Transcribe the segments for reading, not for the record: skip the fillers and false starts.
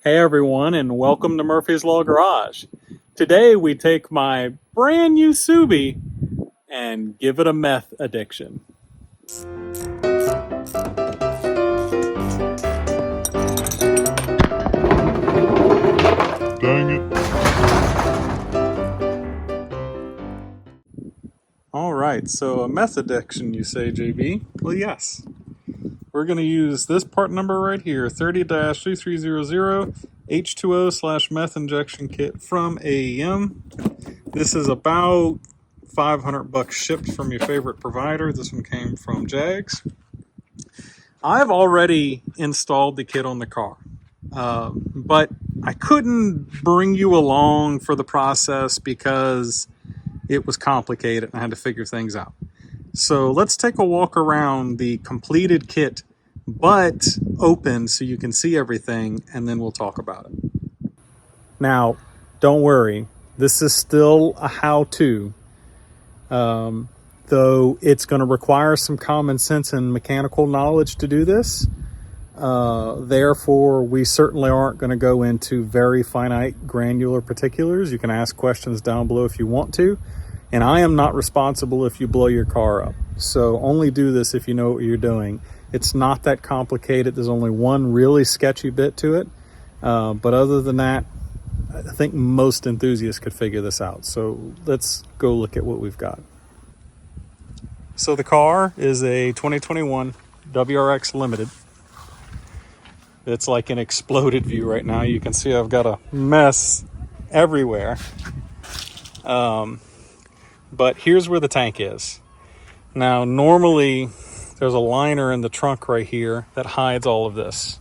Hey everyone, and welcome to Murphy's Law Garage. Today we take my brand new Subi and give it a meth addiction. Dang it. Alright, so a meth addiction, you say, JB? Well, yes. We're going to use this part number right here, 30-3300 H2O/meth injection kit from AEM. This is about $500 shipped from your favorite provider. This one came from Jags. I've already installed the kit on the car, but I couldn't bring you along for the process because it was complicated and I had to figure things out. So let's take a walk around the completed kit, but open so you can see everything, and then we'll talk about it. Now, don't worry, this is still a how-to, though it's going to require some common sense and mechanical knowledge to do this. Therefore, we certainly aren't going to go into very finite granular particulars. You can ask questions down below if you want to. And I am not responsible if you blow your car up. So only do this if you know what you're doing. It's not that complicated. There's only one really sketchy bit to it. But other than that, I think most enthusiasts could figure this out. So let's go look at what we've got. So the car is a 2021 WRX Limited. It's like an exploded view right now. You can see I've got a mess everywhere. But here's where the tank is. Now, normally there's a liner in the trunk right here that hides all of this.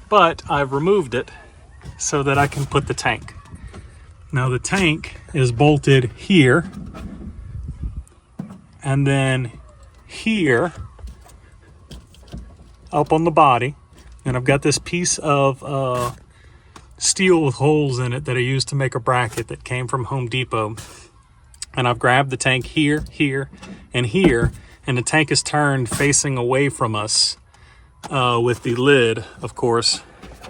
But I've removed it so that I can put the tank. Now the tank is bolted here and then here up on the body. And I've got this piece of steel with holes in it that I used to make a bracket that came from Home Depot. And I've grabbed the tank here, here, and here, and the tank is turned facing away from us with the lid, of course,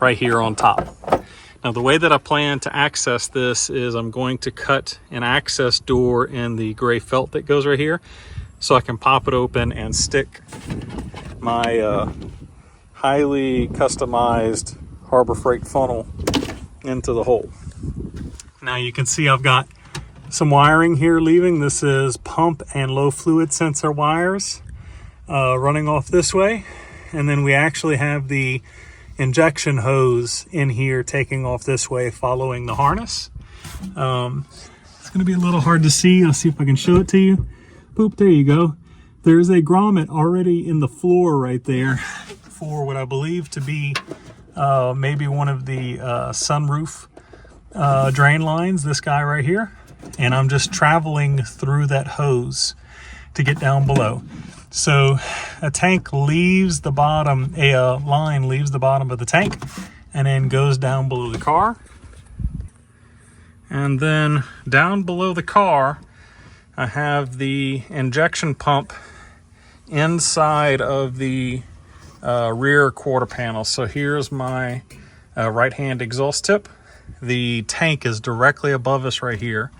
right here on top. Now, the way that I plan to access this is I'm going to cut an access door in the gray felt that goes right here so I can pop it open and stick my highly customized Harbor Freight funnel into the hole. Now, you can see I've got some wiring here leaving. This is pump and low fluid sensor wires running off this way. And then we actually have the injection hose in here taking off this way following the harness. It's going to be a little hard to see. I'll see if I can show it to you. Boop, there you go. There's a grommet already in the floor right there for what I believe to be maybe one of the sunroof drain lines, this guy right here. And I'm just traveling through that hose to get down below. So a tank leaves the bottom, a line leaves the bottom of the tank and then goes down below the car. And then down below the car, I have the injection pump inside of the rear quarter panel. So here's my right-hand exhaust tip. The tank is directly above us right here.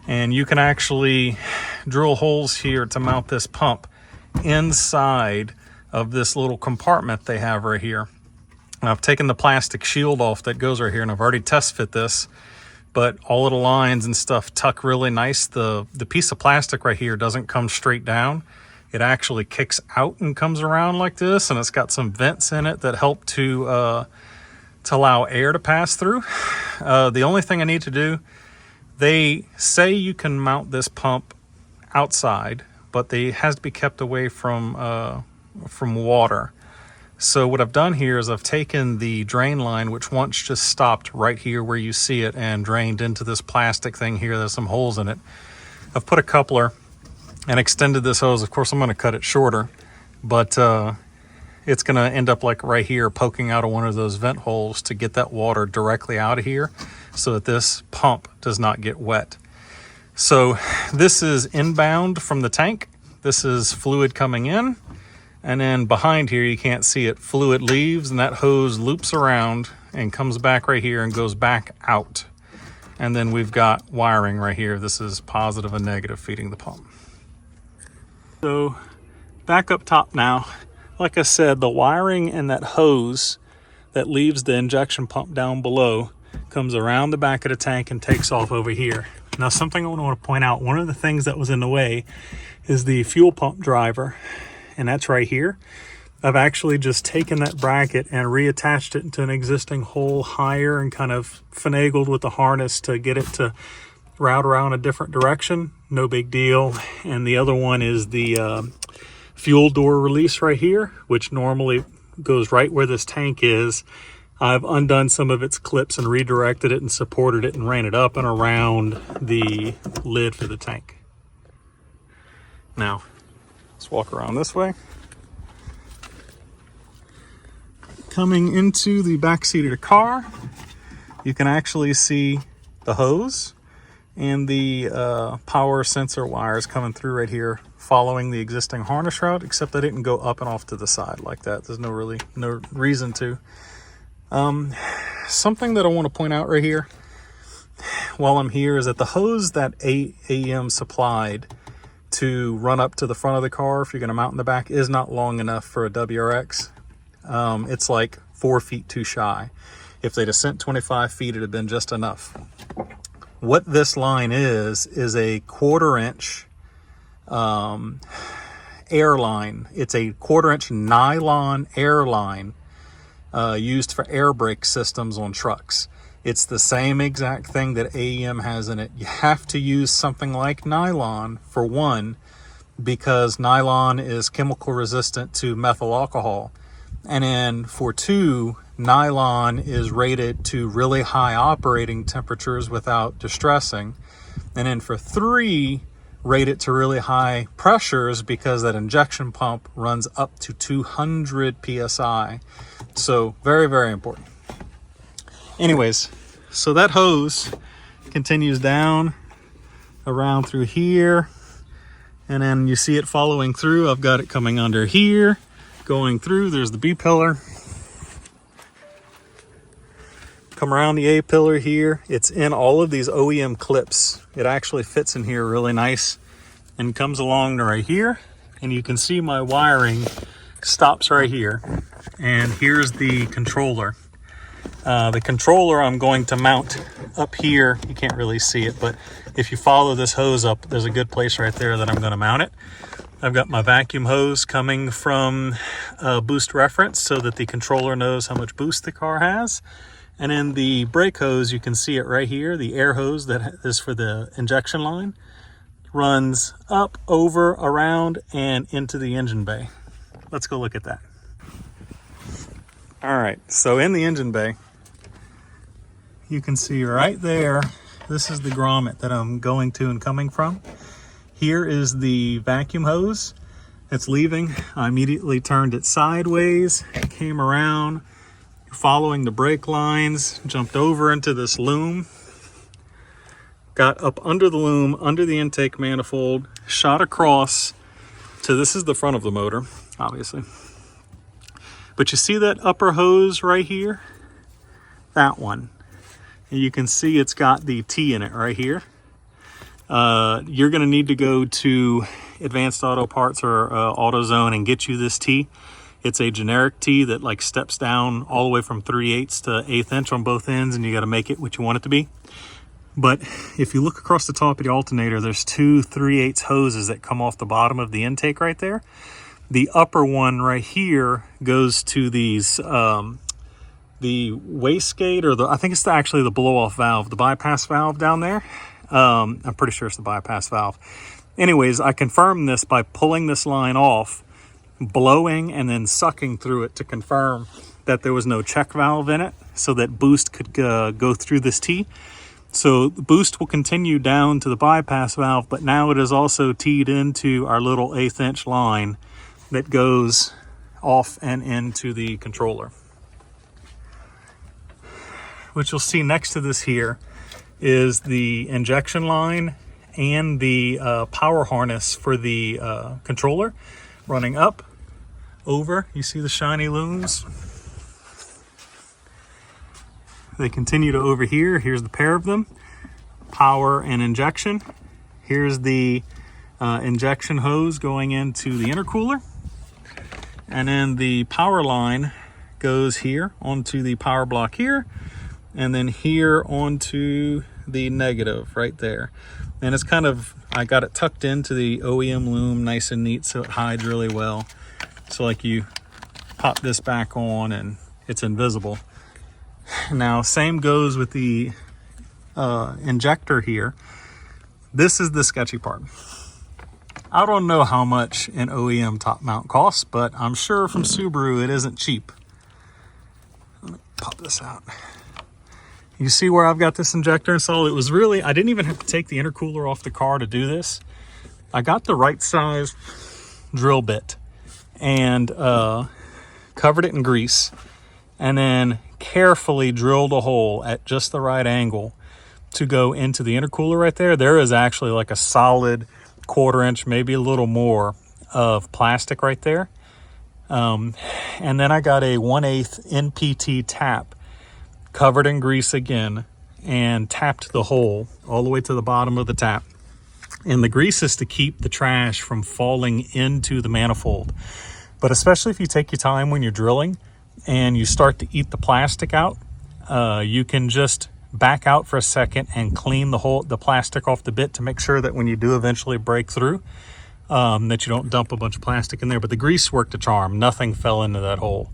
And you can actually drill holes here to mount this pump inside of this little compartment they have right here. And I've taken the plastic shield off that goes right here, and I've already test fit this, but all of the lines and stuff tuck really nice. The piece of plastic right here doesn't come straight down. It actually kicks out and comes around like this, and it's got some vents in it that help to allow air to pass through. The only thing I need to do, they say you can mount this pump outside, but it has to be kept away from water. So what I've done here is I've taken the drain line, which once just stopped right here where you see it, and drained into this plastic thing here. There's some holes in it. I've put a coupler and extended this hose. Of course, I'm going to cut it shorter, but it's going to end up like right here, poking out of one of those vent holes to get that water directly out of here so that this pump does not get wet. So this is inbound from the tank. This is fluid coming in. And then behind here, you can't see it, fluid leaves, and that hose loops around and comes back right here and goes back out. And then we've got wiring right here. This is positive and negative feeding the pump. So back up top now, like I said, the wiring and that hose that leaves the injection pump down below comes around the back of the tank and takes off over here. Now, something I want to point out, one of the things that was in the way is the fuel pump driver, and that's right here. I've actually just taken that bracket and reattached it into an existing hole higher and kind of finagled with the harness to get it to route around a different direction. No big deal. And the other one is the fuel door release right here, which normally goes right where this tank is. I've undone some of its clips and redirected it and supported it and ran it up and around the lid for the tank. Now, let's walk around this way. Coming into the back seat of the car, you can actually see the hose and the power sensor wires coming through right here, following the existing harness route, except I didn't go up and off to the side like that. There's no reason to. Something that I want to point out right here while I'm here is that the hose that AEM supplied to run up to the front of the car, if you're going to mount in the back, is not long enough for a WRX. It's like 4 feet too shy. If they'd have sent 25 feet, it'd have been just enough. What this line is a 1/4 inch air line. It's a 1/4 inch nylon air line used for air brake systems on trucks. It's the same exact thing that AEM has in it. You have to use something like nylon, for one, because nylon is chemical resistant to methyl alcohol. And then for two, nylon is rated to really high operating temperatures without distressing. And then for three, rated to really high pressures because that injection pump runs up to 200 PSI. So very, very important. Anyways, so that hose continues down around through here. And then you see it following through. I've got it coming under here, going through. There's the B pillar. Come around the A pillar here. It's in all of these OEM clips. It actually fits in here really nice and comes along to right here. And you can see my wiring stops right here. And here's the controller. The controller I'm going to mount up here. You can't really see it, but if you follow this hose up, there's a good place right there that I'm going to mount it. I've got my vacuum hose coming from boost reference so that the controller knows how much boost the car has. And then the brake hose, you can see it right here. The air hose that is for the injection line runs up, over, around, and into the engine bay. Let's go look at that. All right, so in the engine bay, you can see right there, this is the grommet that I'm going to and coming from. Here is the vacuum hose that's leaving. I immediately turned it sideways, came around, following the brake lines, jumped over into this loom, got up under the loom, under the intake manifold, shot across to, this is the front of the motor, obviously. But you see that upper hose right here? That one. And you can see it's got the T in it right here. You're going to need to go to Advanced Auto Parts or AutoZone and get you this T. It's a generic T that like steps down all the way from 3/8 to 1/8 inch on both ends, and you got to make it what you want it to be. But if you look across the top of the alternator, there's two 3/8 hoses that come off the bottom of the intake right there. The upper one right here goes to these, the wastegate, or I think it's actually the blow-off valve, the bypass valve down there. I'm pretty sure it's the bypass valve. Anyways, I confirmed this by pulling this line off, blowing, and then sucking through it to confirm that there was no check valve in it so that boost could go through this T. So the boost will continue down to the bypass valve, but now it is also teed into our little 1/8 inch line that goes off and into the controller. What you'll see next to this here is the injection line and the power harness for the controller running up, over. You see the shiny looms? they continue to over here. Here's the pair of them, power and injection. Here's the injection hose going into the intercooler. And then the power line goes here onto the power block here, and then here onto the negative right there. And it's kind of, I got it tucked into the OEM loom nice and neat so it hides really well. So like you pop this back on and it's invisible. Now same goes with the injector here. This is the sketchy part. I don't know how much an OEM top mount costs, but I'm sure from Subaru it isn't cheap. Let me pop this out. You see where I've got this injector installed? It was really, I didn't even have to take the intercooler off the car to do this. I got the right size drill bit and covered it in grease, and then carefully drilled a hole at just the right angle to go into the intercooler right there. There is actually like a solid 1/4 inch, maybe a little more, of plastic right there. And then I got a 1/8 NPT tap, covered in grease again, and tapped the hole all the way to the bottom of the tap. And the grease is to keep the trash from falling into the manifold. But especially if you take your time when you're drilling and you start to eat the plastic out, you can just back out for a second and clean the plastic off the bit to make sure that when you do eventually break through, that you don't dump a bunch of plastic in there. But the grease worked a charm. Nothing fell into that hole.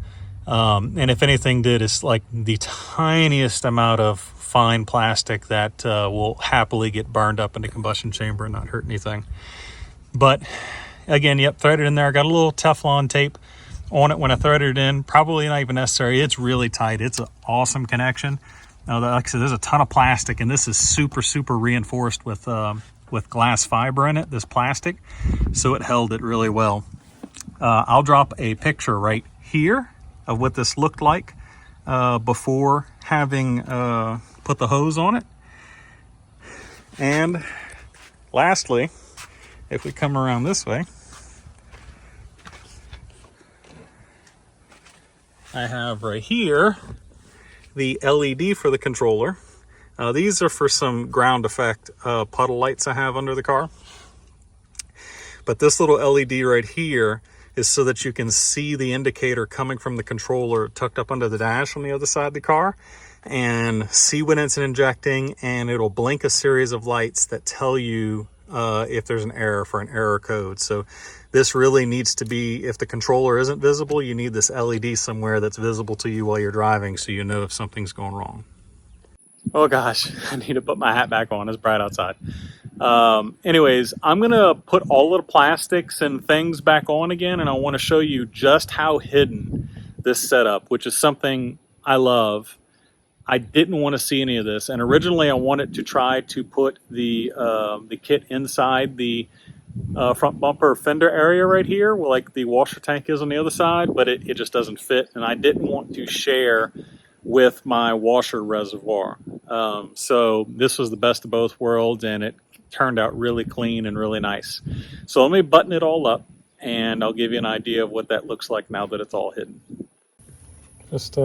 And if anything did, it's like the tiniest amount of fine plastic that will happily get burned up in the combustion chamber and not hurt anything. But again, yep, threaded in there. I got a little Teflon tape on it when I threaded it in. Probably not even necessary. It's really tight. It's an awesome connection. Now, like I said, there's a ton of plastic, and this is super, super reinforced with glass fiber in it, this plastic, so it held it really well. I'll drop a picture right here of what this looked like before having put the hose on it. And lastly, if we come around this way, I have right here the LED for the controller. These are for some ground effect puddle lights I have under the car. But this little LED right here is so that you can see the indicator coming from the controller tucked up under the dash on the other side of the car, and see when it's injecting, and it'll blink a series of lights that tell you if there's an error for an error code. So this really needs to be, if the controller isn't visible, you need this LED somewhere that's visible to you while you're driving so you know if something's going wrong. Oh gosh, I need to put my hat back on. It's bright outside. Anyways, I'm going to put all of the plastics and things back on again, and I want to show you just how hidden this setup, which is something I love. I didn't want to see any of this, and originally I wanted to try to put the kit inside the front bumper fender area right here, where like the washer tank is on the other side, but it just doesn't fit, and I didn't want to share with my washer reservoir. So this was the best of both worlds, and it turned out really clean and really nice. So let me button it all up, and I'll give you an idea of what that looks like now that it's all hidden. Just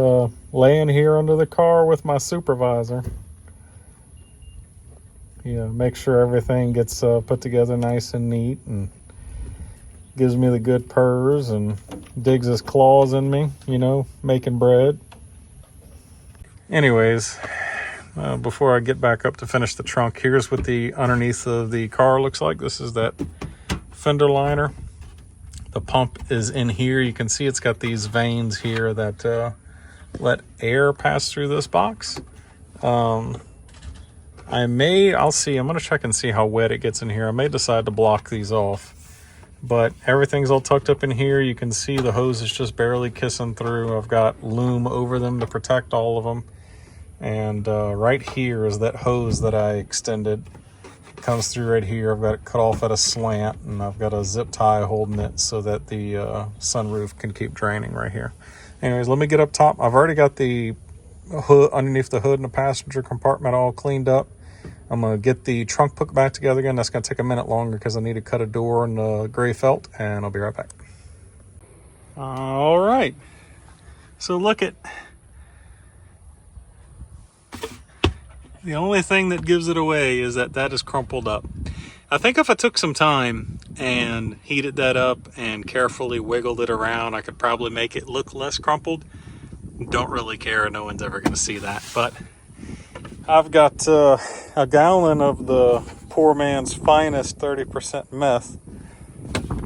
laying here under the car with my supervisor. Yeah, make sure everything gets put together nice and neat, and gives me the good purrs and digs his claws in me, you know, making bread. Anyways, before I get back up to finish the trunk, here's what the underneath of the car looks like. This is that fender liner. The pump is in here. You can see it's got these veins here that let air pass through this box. I'll see. I'm going to check and see how wet it gets in here. I may decide to block these off, but everything's all tucked up in here. You can see the hose is just barely kissing through. I've got loom over them to protect all of them. And right here is that hose that I extended. It comes through right here. I've got it cut off at a slant, and I've got a zip tie holding it so that the sunroof can keep draining right here. Anyways, let me get up top. I've already got the hood underneath the hood in the passenger compartment all cleaned up. I'm going to get the trunk put back together again. That's going to take a minute longer because I need to cut a door in the gray felt, and I'll be right back. All right. So look at The only thing that gives it away is that that is crumpled up. I think if I took some time and heated that up and carefully wiggled it around, I could probably make it look less crumpled. Don't really care, no one's ever gonna see that. But I've got a gallon of the poor man's finest 30% meth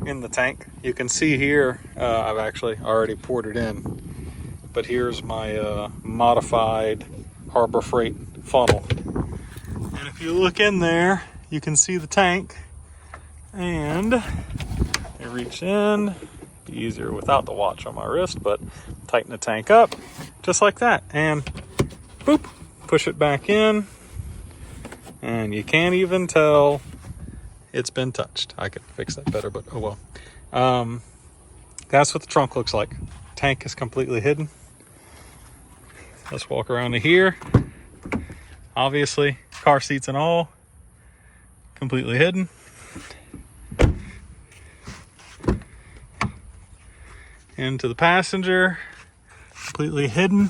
in the tank. You can see here, I've actually already poured it in, but here's my modified Harbor Freight funnel. And if you look in there, you can see the tank, and I reach in, be easier without the watch on my wrist, but tighten the tank up just like that, and boop, push it back in, and you can't even tell it's been touched. I could fix that better, but oh well. That's what the trunk looks like. Tank is completely hidden. Let's walk around to here. Obviously, car seats and all, completely hidden. Into the passenger, completely hidden.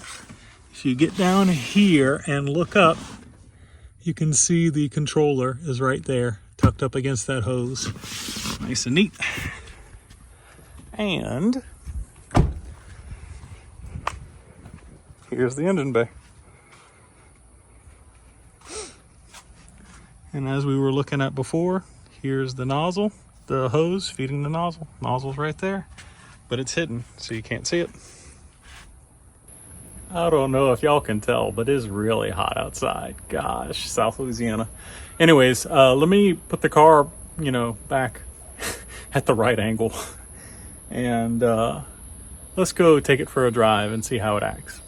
If you get down here and look up, you can see the controller is right there, tucked up against that hose. Nice and neat. And here's the engine bay. And as we were looking at before, here's the nozzle, the hose feeding the nozzle. Nozzle's right there, but it's hidden, so you can't see it. I don't know if y'all can tell, but it's really hot outside. Gosh, South Louisiana. Anyways, let me put the car, back at the right angle. And let's go take it for a drive and see how it acts.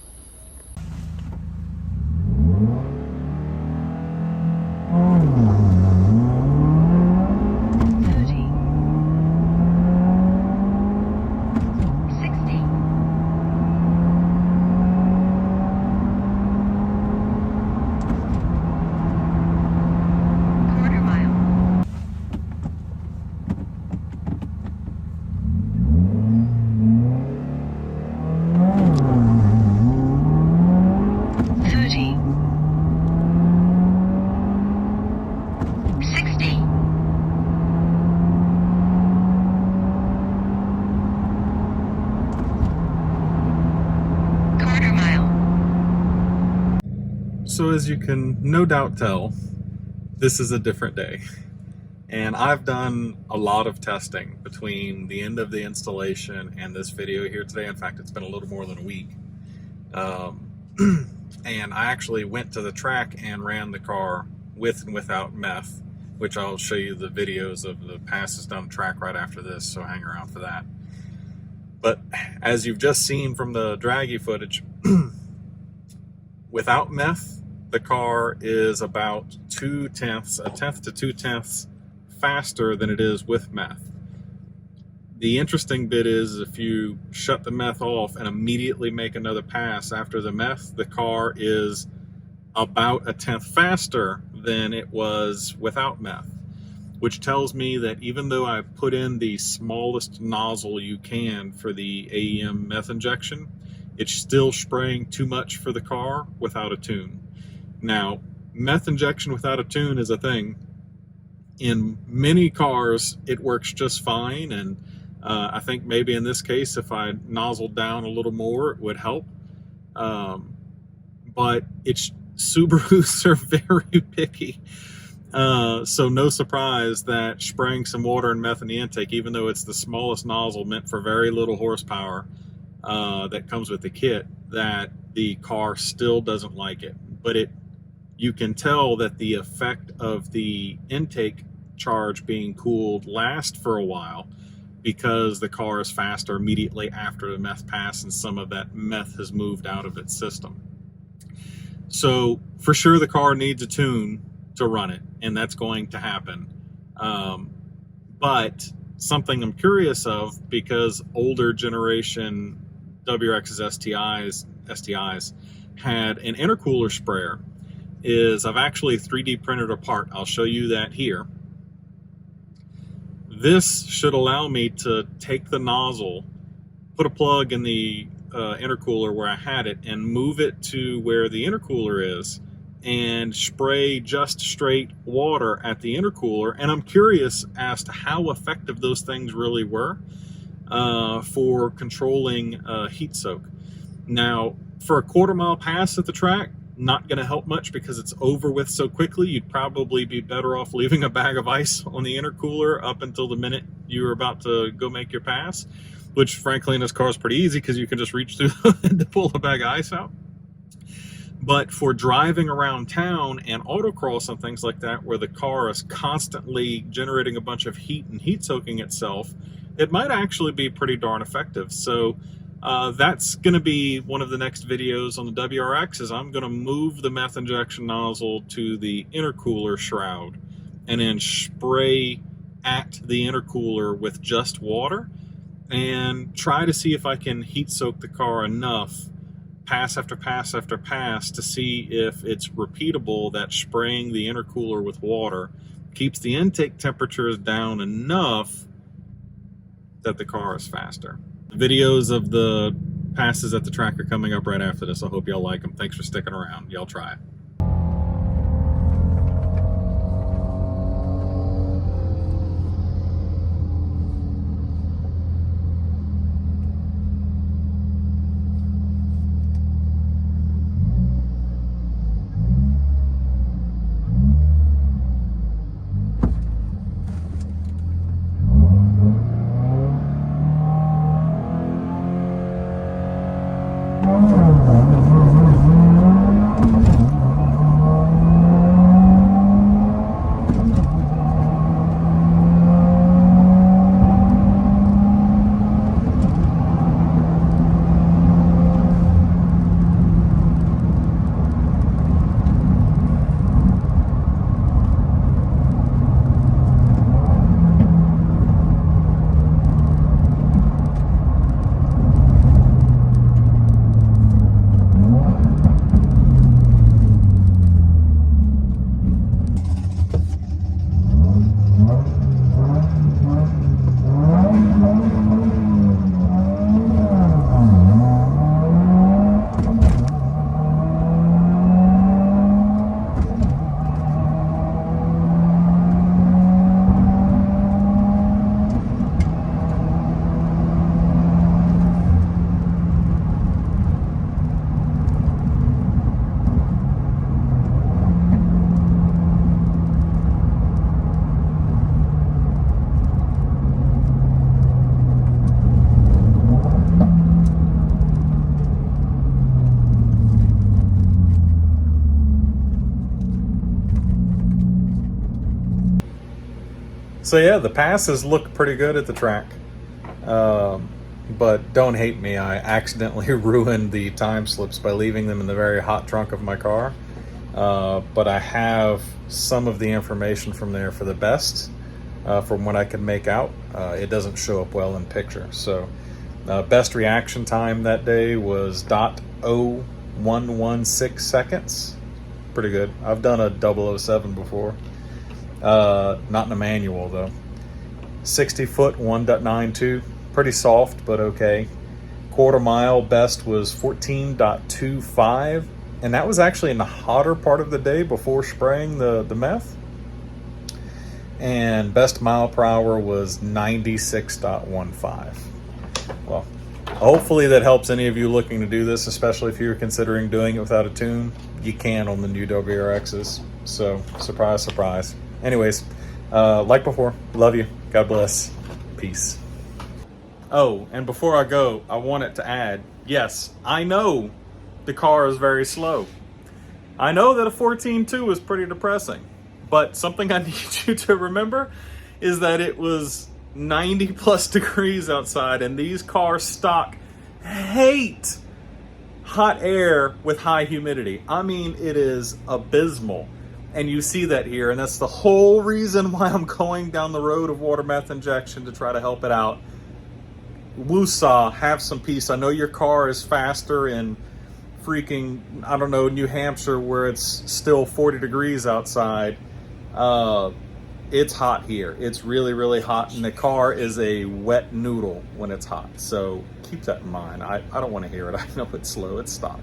So as you can no doubt tell, this is a different day. And I've done a lot of testing between the end of the installation and this video here today. In fact, it's been a little more than a week. And I actually went to the track and ran the car with and without meth, which I'll show you the videos of the passes down the track right after this, so hang around for that. But as you've just seen from the draggy footage, without meth, the car is about a tenth to 2/10 faster than it is with meth. The interesting bit is if you shut the meth off and immediately make another pass after the meth, the car is about a tenth faster than it was without meth, which tells me that even though I put in the smallest nozzle you can for the AEM meth injection, it's still spraying too much for the car without a tune. Now, meth injection without a tune is a thing. In many cars, it works just fine, and I think maybe in this case, if I nozzled down a little more, it would help. But Subarus are very picky. So no surprise that spraying some water and meth in the intake, even though it's the smallest nozzle meant for very little horsepower that comes with the kit, that the car still doesn't like it. But you can tell that the effect of the intake charge being cooled lasts for a while because the car is faster immediately after the meth pass and some of that meth has moved out of its system. So for sure the car needs a tune to run it, and that's going to happen. But something I'm curious of, because older generation WRX's STIs had an intercooler sprayer, is I've actually 3D printed a part. I'll show you that here. This should allow me to take the nozzle, put a plug in the intercooler where I had it, and move it to where the intercooler is, and spray just straight water at the intercooler. And I'm curious as to how effective those things really were for controlling heat soak. Now, for a quarter-mile pass at the track, not going to help much because it's over with so quickly. You'd probably be better off leaving a bag of ice on the intercooler up until the minute you're about to go make your pass, which frankly in this car is pretty easy because you can just reach through to pull a bag of ice out. But for driving around town and autocross and things like that, where the car is constantly generating a bunch of heat and heat soaking itself, it might actually be pretty darn effective. So that's going to be one of the next videos on the WRX, is I'm going to move the meth injection nozzle to the intercooler shroud and then spray at the intercooler with just water and try to see if I can heat soak the car enough pass after pass after pass to see if it's repeatable, that spraying the intercooler with water keeps the intake temperatures down enough that the car is faster. Videos of the passes at the track are coming up right after this. I hope y'all like them. Thanks for sticking around. Y'all try it. So yeah, the passes look pretty good at the track, but don't hate me, I accidentally ruined the time slips by leaving them in the very hot trunk of my car, but I have some of the information from there for the best, from what I can make out. It doesn't show up well in picture. So best reaction time that day was .0116 seconds. Pretty good. I've done a 007 before. Not in a manual though. 60 foot 1.92, pretty soft but okay. Quarter mile best was 14.25, and that was actually in the hotter part of the day before spraying the meth. And best mile per hour was 96.15. Well, hopefully that helps any of you looking to do this, especially if you're considering doing it without a tune. You can on the new WRXs, so surprise, surprise. Anyways, like before, love you. God bless. Peace. Oh, and before I go, I wanted to add, yes, I know the car is very slow. I know that a 14.2 is pretty depressing, but something I need you to remember is that it was 90 plus degrees outside, and these cars stock hate hot air with high humidity. I mean, it is abysmal. And you see that here, and that's the whole reason why I'm going down the road of water meth injection, to try to help it out. Woosah, have some peace. I know your car is faster in freaking, I don't know, New Hampshire, where it's still 40 degrees outside. It's hot here. It's really, really hot, and the car is a wet noodle when it's hot. So keep that in mind. I don't want to hear it. I know it's slow. It's stock.